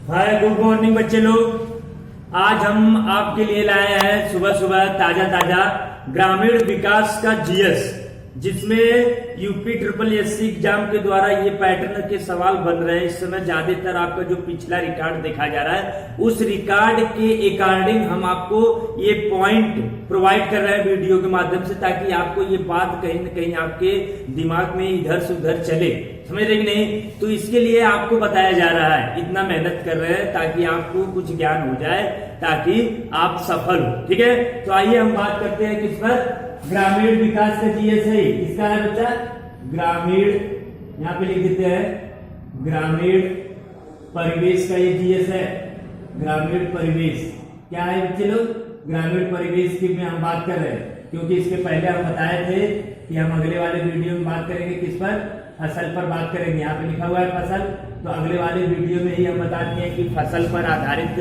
हाय, good morning बच्चे लोग। आज हम आपके लिए लाए हैं सुबह सुबह ताजा ताजा ग्रामीण विकास का जीएस, जिसमें यूपी ट्रिपल एससी एग्जाम के द्वारा ये पैटर्न के सवाल बन रहे हैं। इस समय ज्यादातर आपका जो पिछला रिकॉर्ड देखा जा रहा है, उस रिकॉर्ड के अकॉर्डिंग हम आपको ये पॉइंट प्रोवाइड कर रहे हैं वीडियो के माध्यम से, ताकि आपको ये बात कहीं न कहीं आपके दिमाग में इधर से उधर चले। समझ रहे कि नहीं? तो इसके लिए आपको बताया जा रहा है, इतना मेहनत कर रहे हैं ताकि आपको कुछ ज्ञान हो जाए, ताकि आप सफल हो। ठीक है, तो आइए हम बात करते हैं किस पर। ग्रामीण विकास का जीएस है, किसका है बच्चा? ग्रामीण, यहाँ पे लिख देते हैं ग्रामीण परिवेश का ये जीएस है। ग्रामीण परिवेश क्या है बच्चे लोग? ग्रामीण परिवेश की में हम बात कर रहे हैं, क्योंकि इसके पहले हम बताए थे कि हम अगले वाले वीडियो में बात करेंगे किस पर? फसल पर बात करेंगे। यहाँ पे लिखा हुआ है फसल, तो अगले वाले वीडियो में ही हम बता दिए कि फसल पर आधारित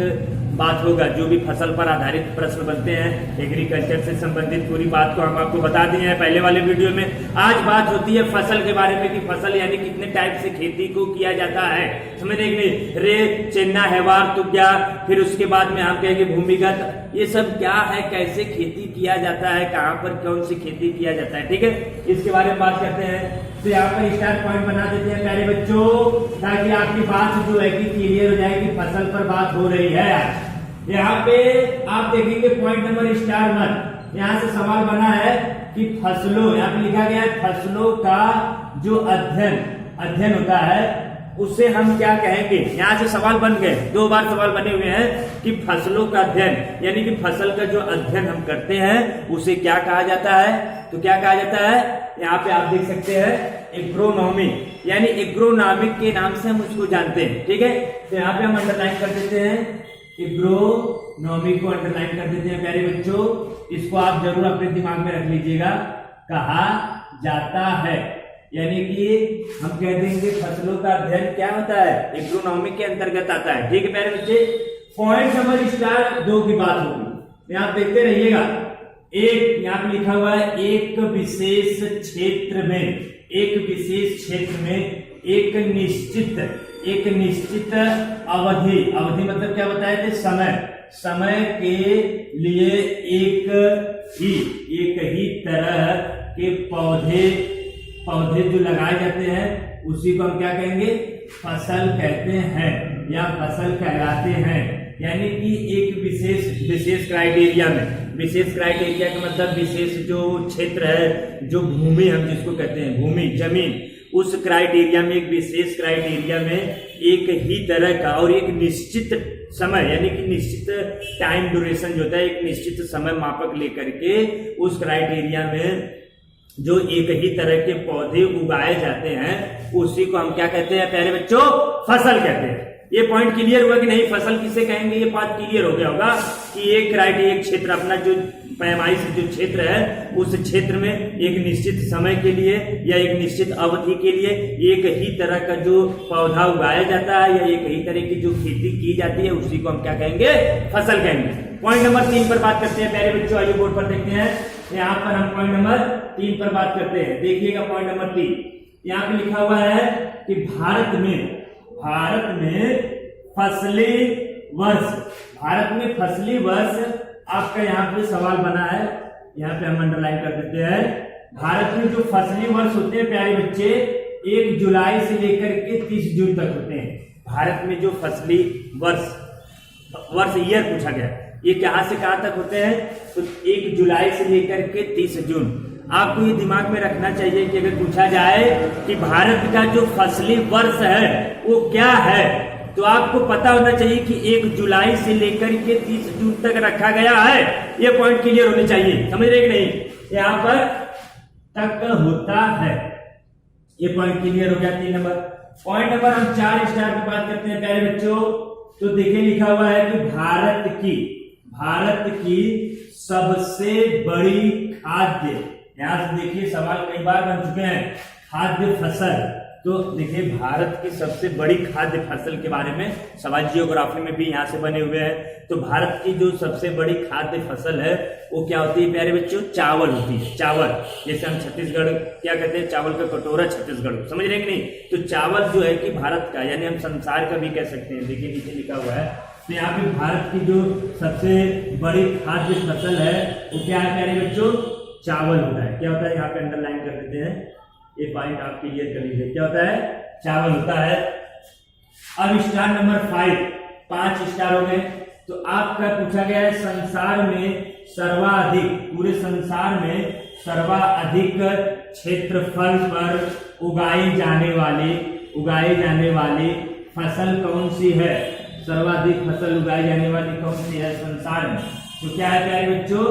बात होगा। जो भी फसल पर आधारित प्रश्न बनते हैं एग्रीकल्चर से संबंधित, पूरी बात को हम आपको बता दिए हैं पहले वाले वीडियो में। आज बात होती है फसल के बारे में कि फसल यानी कितने टाइप से खेती को किया जाता है। समझ रहे कि नहीं? रे, चेन्ना, हैवार, तो क्या, फिर उसके बाद में हम कहेंगे भूमिगत, ये सब क्या है, कैसे खेती किया जाता है, कहाँ पर कौन सी खेती किया जाता है। ठीक है, इसके बारे में बात करते हैं। तो यहाँ पर स्टार्ट पॉइंट बना देते हैं प्यारे बच्चों, ताकि आपकी बात जो है कि क्लियर हो जाए कि फसल पर बात हो रही है आज। यहाँ पे आप देखेंगे पॉइंट नंबर स्टार 1, यहाँ से सवाल बना है कि फसलों, यहाँ पे लिखा गया है फसलों का जो अध्ययन होता है उसे हम क्या कहेंगे। यहाँ से सवाल बन गए, 2 बार सवाल बने हुए हैं कि फसलों का अध्ययन यानी कि फसल का जो अध्ययन हम करते हैं उसे क्या कहा जाता है। तो क्या कहा जाता है, यहाँ पे आप देख सकते हैं एग्रोनॉमी, यानी एग्रोनॉमिक के नाम से हम उसको जानते हैं। ठीक है, तो यहाँ पे हम अंडरलाइन कर देते हैं, एग्रोनॉमी को अंडरलाइन कर देते हैं प्यारे बच्चों। इसको आप जरूर अपने दिमाग में रख लीजिएगा, कहा जाता है, यानी कि हम कह देंगे फसलों का अध्ययन क्या होता है, एग्रोनॉमी के अंतर्गत आता है। ठीक है प्यारे बच्चे, पॉइंट नंबर स्टार 2 की बात होगी, यहाँ देखते रहिएगा। एक यहाँ पे लिखा हुआ है एक विशेष क्षेत्र में, एक विशेष क्षेत्र में एक निश्चित अवधि मतलब क्या बताए थे? समय के लिए एक ही तरह के पौधे जो लगाए जाते हैं उसी को हम क्या कहेंगे? फसल कहते हैं या फसल कहलाते हैं। यानी कि एक विशेष क्राइटेरिया में, विशेष क्राइटेरिया का मतलब विशेष जो क्षेत्र है, जो भूमि हम जिसको कहते हैं भूमि, जमीन, उस क्राइटेरिया में, एक विशेष क्राइटेरिया में एक ही तरह का और एक निश्चित समय यानी कि निश्चित टाइम ड्यूरेशन जो होता है, एक निश्चित समय मापक लेकर के उस क्राइटेरिया में जो एक ही तरह के पौधे उगाए जाते हैं उसी को हम क्या कहते हैं प्यारे बच्चों? फसल कहते हैं। ये पॉइंट क्लियर हुआ कि नहीं? फसल किसे कहेंगे, ये बात क्लियर हो गया होगा कि एक क्राइटेरिया, क्षेत्र, अपना जो पैमाइश जो क्षेत्र है उस क्षेत्र में एक निश्चित समय के लिए या एक निश्चित अवधि के लिए एक ही तरह का जो पौधा उगाया जाता है या एक ही तरह की जो खेती की जाती है उसी को हम क्या कहेंगे? फसल कहेंगे। पॉइंट नंबर 3 पर बात करते हैं प्यारे बच्चों, आइए बोर्ड पर देखते हैं। यहाँ पर हम पॉइंट नंबर 3 पर बात करते हैं। देखिएगा पॉइंट नंबर 3, यहाँ पे लिखा हुआ है कि भारत में फसली वर्ष आपका यहाँ पे सवाल बना है, यहाँ पे हम अंडरलाइन कर देते हैं। भारत में जो फसली वर्ष होते हैं प्यारे बच्चे 1 जुलाई से लेकर के 30 जून तक होते हैं। भारत में जो फसली वर्ष ईयर पूछा गया, ये कहां से कहां तक होते हैं? तो 1 जुलाई से लेकर के 30 जून। आपको ये दिमाग में रखना चाहिए कि अगर पूछा जाए कि भारत का जो फसली वर्ष है वो क्या है, तो आपको पता होना चाहिए कि 1 जुलाई से लेकर के 30 जून तक रखा गया है। ये पॉइंट क्लियर होने चाहिए, समझ रहे कि नहीं? यहाँ पर तक होता है, ये पॉइंट क्लियर हो गया। 3 नंबर पॉइंट नंबर हम 4 स्टार की बात करते हैं प्यारे बच्चों। तो देखिए लिखा हुआ है कि भारत की सबसे बड़ी खाद्य, यहां से देखिए सवाल कई बार बन चुके हैं, खाद्य फसल तो देखिए भारत की सबसे बड़ी खाद्य फसल के बारे में सवाल जियोग्राफी में भी यहाँ से बने हुए हैं। तो भारत की जो सबसे बड़ी खाद्य फसल है वो क्या होती है प्यारे बच्चों? चावल होती है। चावल, जैसे हम छत्तीसगढ़ क्या कहते हैं, चावल का कटोरा छत्तीसगढ़, समझ रहे हैं कि नहीं? तो चावल जो है कि भारत का, यानी हम संसार का भी कह सकते हैं। देखिए नीचे लिखा हुआ है, तो यहाँ पे भारत की जो सबसे बड़ी खाद्य फसल है वो क्या है प्यारे बच्चों? चावल होता है। क्या होता है? यहाँ पे अंडरलाइन कर देते हैं, ये पॉइंट आप क्लियर कर लीजिए। क्या होता है? चावल होता है। अब स्टार नंबर 5 स्टार हो गए। तो आपका पूछा गया है संसार में सर्वाधिक, पूरे संसार में सर्वाधिक क्षेत्रफल पर उगाई जाने वाली फसल कौन सी है? सर्वाधिक फसल उगाई जाने वाली कौन सी है संसार में? तो क्या है प्यारे बच्चों?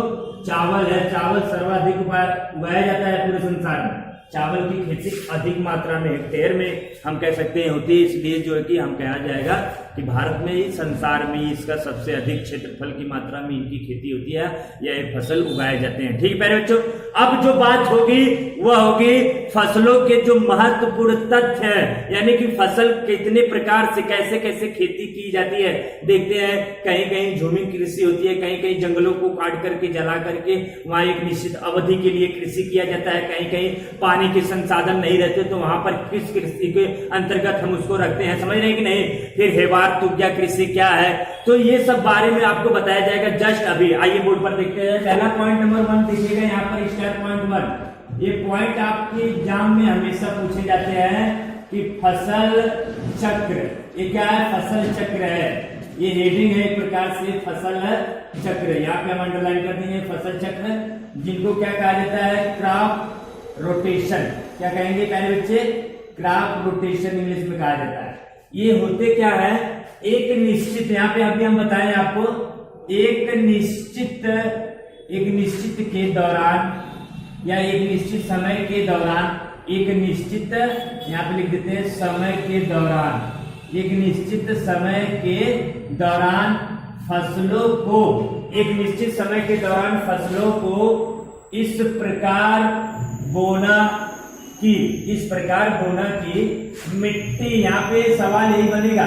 चावल है। चावल सर्वाधिक उगाया जाता है पूरे संसार में। चावल की खेती अधिक मात्रा में हेक्टेयर में हम कह सकते हैं होती है, इसलिए जो है कि हम कहा जाएगा कि भारत में ही, संसार में ही इसका सबसे अधिक क्षेत्रफल की मात्रा में इनकी खेती होती है, या एक फसल उगाए जाते हैं। ठीक है प्यारे बच्चों, अब जो बात होगी वह होगी फसलों के जो महत्वपूर्ण तथ्य है, यानी कि फसल कितने प्रकार से कैसे कैसे खेती की जाती है। देखते हैं कहीं कहीं झूमी कृषि होती है, कहीं कहीं जंगलों को काट करके जला करके वहां एक निश्चित अवधि के लिए कृषि किया जाता है, कहीं कहीं पानी के संसाधन नहीं रहते तो वहां पर किस कृषि के अंतर्गत हम उसको रखते हैं, समझ रहे हैं कि नहीं? फिर हेवार तुग्या कृषि क्या है, तो ये सब बारे में आपको बताया जाएगा जस्ट अभी। आइए बोर्ड पर देखते हैं। पहला पॉइंट नंबर 1 देखिएगा यहाँ पर, स्टार पॉइंट 1। ये पॉइंट आपके एग्जाम में हमेशा पूछे जाते हैं कि फसल चक्र, ये क्या है? फसल चक्र है। ये हेडिंग है एक प्रकार से, फसल चक्र। यहाँ पे हम अंडरलाइन कर देंगे फसल चक्र, जिनको क्या कहा जाता है? Crop rotation. क्या कहेंगे प्यारे बच्चे? क्रॉप रोटेशन इंग्लिश में कहा जाता है। ये होते क्या है? एक निश्चित, यहाँ पे अभी हम बताएं आपको, एक निश्चित के दौरान या एक निश्चित समय के दौरान, एक निश्चित, यहाँ पे लिख देते हैं समय के दौरान, एक निश्चित समय के दौरान फसलों को, एक निश्चित समय के दौरान फसलों को इस प्रकार बोना की मिट्टी, यहाँ पे सवाल यही बनेगा,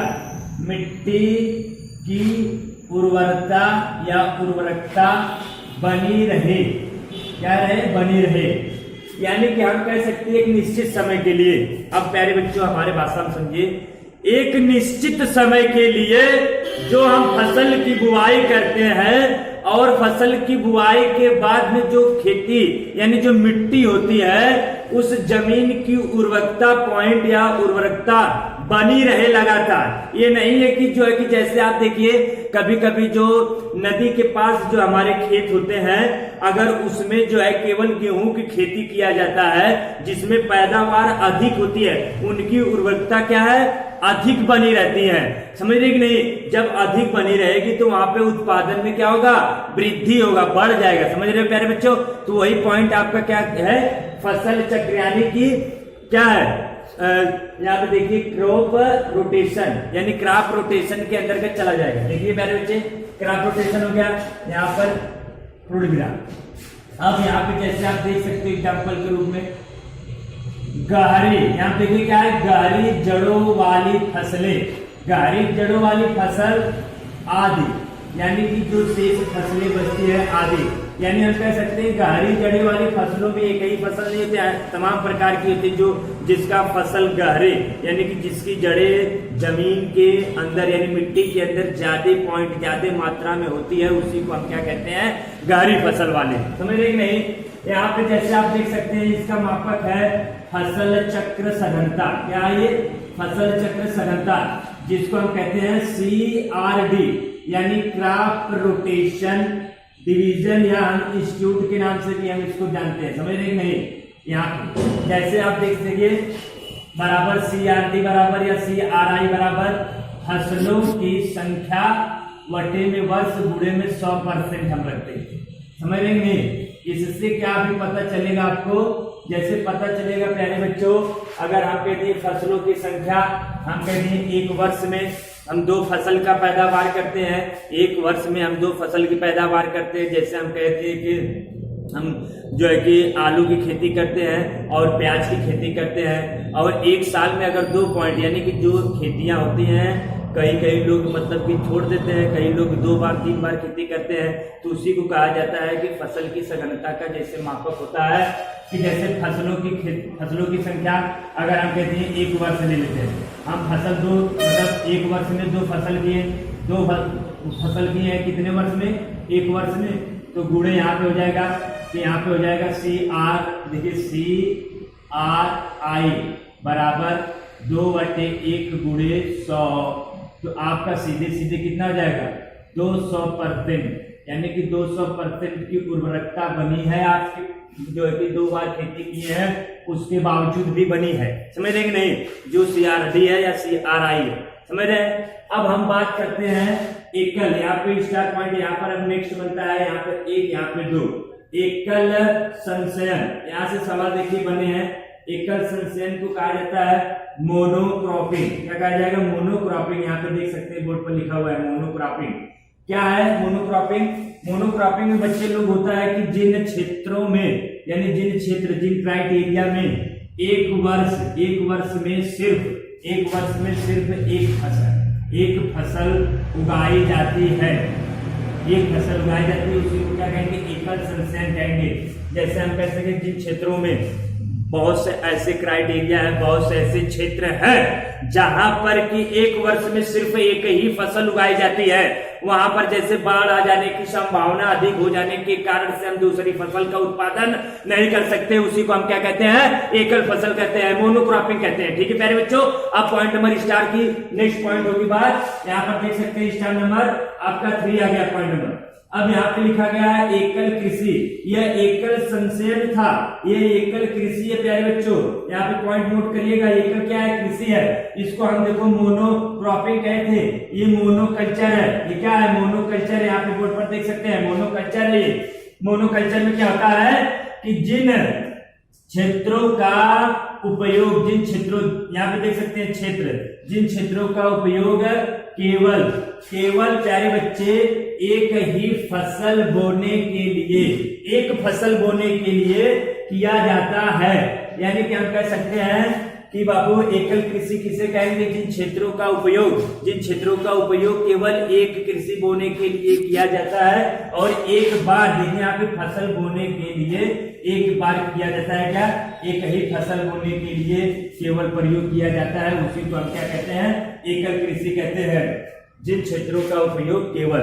मिट्टी की उर्वरता या उर्वरकता बनी रहे। क्या रहे? बनी रहे। यानी कि हम कह सकते हैं एक निश्चित समय के लिए। अब प्यारे बच्चों हमारे भाषा में समझिए, एक निश्चित समय के लिए जो हम फसल की बुआई करते हैं और फसल की बुआई के बाद में जो खेती यानी जो मिट्टी होती है उस जमीन की उर्वरकता पॉइंट या उर्वरकता बनी रहे लगातार। ये नहीं है कि जो है कि जैसे आप देखिए कभी कभी जो नदी के पास जो हमारे खेत होते हैं, अगर उसमें जो है केवल गेहूं की खेती किया जाता है जिसमें पैदावार अधिक होती है, उनकी उर्वरकता क्या है? अधिक बनी रहती है। समझ रहे कि नहीं? जब अधिक बनी रहेगी तो वहां पे उत्पादन में क्या होगा? वृद्धि होगा, बढ़ जाएगा। समझ रहे हो प्यारे बच्चों? तो वही पॉइंट आपका क्या है? फसल चक्र, यानी कि क्या है? यहाँ पे देखिए क्रॉप रोटेशन, यानी क्रॉप रोटेशन के अंतर्गत चला जाएगा। देखिए प्यारे बच्चे, क्रॉप रोटेशन हो गया, यहाँ पर फ्रूट ग्राम। अब यहाँ पे जैसे आप देख सकते हो एग्जाम्पल के रूप में गहरी, यहाँ देखिए क्या है? गहरी जड़ों वाली फसलें, गहरी जड़ों वाली फसल आदि, यानी कि जो शेष फसलें बचती है आदि, यानी हम कह सकते हैं गहरी जड़ें वाली फसलों में एक ही फसल नहीं होती है, तमाम प्रकार की होती है जो जिसका फसल गहरे यानी कि जिसकी जड़ें जमीन के अंदर यानी मिट्टी के अंदर ज्यादा मात्रा में होती है, उसी को हम क्या कहते हैं? गहरी फसल वाले। समझ रहे कि नहीं? यहाँ पे जैसे आप देख सकते हैं इसका मापक है फसल चक्र सघनता। क्या है ये? फसल चक्र सघनता, जिसको हम कहते हैं CRD, यानी क्रॉप रोटेशन डिवीजन, या हम इंस्टीट्यूट के नाम से भी हम इसको जानते हैं। समझ रहे कि नहीं? यहाँ जैसे आप देख सकिए बराबर CRD बराबर या CRI बराबर फसलों की संख्या वटे में वर्ष गुणे में 100% हम रखते हैं। समझ रहे नहीं? इससे क्या भी पता चलेगा आपको? जैसे पता चलेगा प्यारे बच्चों, अगर हम कहते हैं फसलों की संख्या, हम कहते हैं एक वर्ष में हम 2 फसल का पैदावार करते हैं, एक वर्ष में हम 2 फसल की पैदावार करते हैं। जैसे हम कहते हैं कि हम जो है कि आलू की खेती करते हैं और प्याज की खेती करते हैं, और एक साल में अगर 2 पॉइंट यानी कि जो खेतियां होती हैं, कई लोग मतलब कि छोड़ देते हैं, कई लोग 2 बार 3 बार खेती करते हैं, तो उसी को कहा जाता है कि फसल की सघनता का जैसे मापक होता है कि जैसे फसलों की संख्या अगर हम कहते हैं एक वर्ष ले लेते हैं, हम फसल मतलब एक वर्ष में 2 फसल किए, 2 फसल किए हैं कितने वर्ष में, 1 वर्ष में, तो गुणे यहाँ पे हो जाएगा, तो यहाँ पे हो जाएगा CR, देखिए CRI बराबर 2/1 गुणे 100, तो आपका सीधे सीधे कितना हो जाएगा 200%, यानी कि 200% की उर्वरकता बनी है आपकी, जो है कि 2 बार खेती की है उसके बावजूद भी बनी है। समझ रहे कि नहीं, जो CRD है या CRI है, समझ रहे हैं। अब हम बात करते हैं एकल, यहाँ पे स्टार्ट पॉइंट, यहाँ पर अब नेक्स्ट बनता है, यहाँ पे 1, यहाँ पे 2, एकल संचयन। यहाँ से सवाल देखिए बने हैं, एकल संचयन को कहा जाता है मोनोक्रॉपिंग। क्या कहा जाएगा, मोनोक्रॉपिंग। यहाँ पे देख सकते हैं बोर्ड पर लिखा हुआ है मोनोक्रॉपिंग। क्या है मोनोक्रॉपिंग? मोनोक्रॉपिंग में बच्चे लोग होता है कि जिन क्षेत्रों में यानी जिन क्राइटेरिया में एक वर्ष में सिर्फ एक फसल उगाई जाती है, उसी को क्या कहेंगे, एकल संचयन कहेंगे। जैसे हम कह सके जिन क्षेत्रों में बहुत से ऐसे क्राइटेरिया है, बहुत से ऐसे क्षेत्र हैं जहां पर कि एक वर्ष में सिर्फ एक ही फसल उगाई जाती है, वहां पर जैसे बाढ़ आ जाने की संभावना अधिक हो जाने के कारण से हम दूसरी फसल का उत्पादन नहीं कर सकते, उसी को हम क्या कहते हैं, एकल फसल कहते हैं, मोनोक्रॉपिंग कहते हैं। ठीक है प्यारे बच्चों, अब पॉइंट नंबर स्टार की नेक्स्ट पॉइंट होगी बात, यहाँ पर देख सकते हैं स्टार नंबर आपका 3 आ गया पॉइंट नंबर। अब यहाँ पे लिखा गया है एकल कृषि, यह एकल संचयन था, ये एकल कृषि है प्यारे बच्चों। यहाँ पे पॉइंट नोट करिएगा, एकल क्या है, कृषि है। इसको हम देखो मोनोक्रॉपिंग कहते हैं, ये मोनोकल्चर है। ये क्या है, मोनोकल्चर है। यहाँ पे बोर्ड पर देख सकते हैं मोनोकल्चर है ये। मोनोकल्चर में क्या होता है कि जिन क्षेत्रों का उपयोग, यहाँ पे देख सकते हैं क्षेत्र, जिन क्षेत्रों का उपयोग केवल प्यारे बच्चे एक ही फसल बोने के लिए किया जाता है, यानी कि हम कह सकते हैं कि बाबू एकल कृषि किसे कहेंगे, जिन क्षेत्रों का उपयोग केवल एक कृषि बोने के लिए किया जाता है, और एक बार देखिए यहाँ पे फसल बोने के लिए एक बार किया जाता है, क्या, एक ही फसल बोने के लिए केवल प्रयोग किया जाता है, उसी को हम क्या कहते हैं, एकल कृषि कहते हैं। जिन क्षेत्रों का उपयोग केवल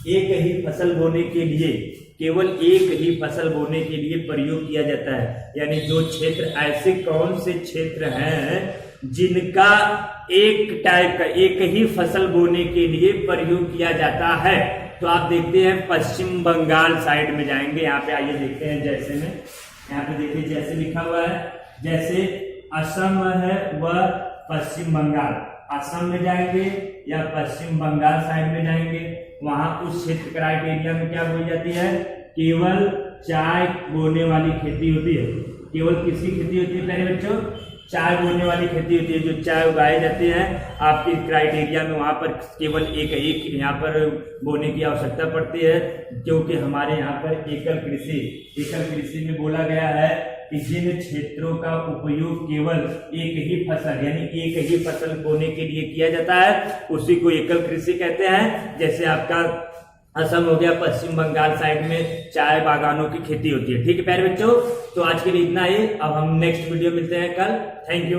एक ही फसल बोने के लिए प्रयोग किया जाता है, यानी जो क्षेत्र, ऐसे कौन से क्षेत्र हैं जिनका एक ही फसल बोने के लिए प्रयोग किया जाता है, तो आप देखते हैं पश्चिम बंगाल साइड में जाएंगे। यहाँ पे आइए देखते हैं, जैसे में यहाँ पे देखिए जैसे लिखा हुआ है, जैसे असम है वह पश्चिम बंगाल, असम में जाएंगे या पश्चिम बंगाल साइड में जाएंगे, वहां उस क्षेत्र क्राइटेरिया में क्या बोली जाती है, केवल चाय बोने वाली खेती होती है। केवल किसकी खेती होती है प्यारे बच्चों, चाय बोने वाली खेती होती है, जो चाय उगाई जाती है आपके क्राइटेरिया में, वहां पर केवल एक यहाँ पर बोने की आवश्यकता पड़ती है, क्योंकि हमारे यहाँ पर एकल कृषि में बोला गया है कि जिन क्षेत्रों का उपयोग केवल एक ही फसल यानी एक ही फसल बोने के लिए किया जाता है, उसी को एकल कृषि कहते हैं। जैसे आपका असम हो गया, पश्चिम बंगाल साइड में चाय बागानों की खेती होती है। ठीक है प्यारे बच्चों, तो आज के लिए इतना ही। अब हम नेक्स्ट वीडियो मिलते हैं कल। Thank you.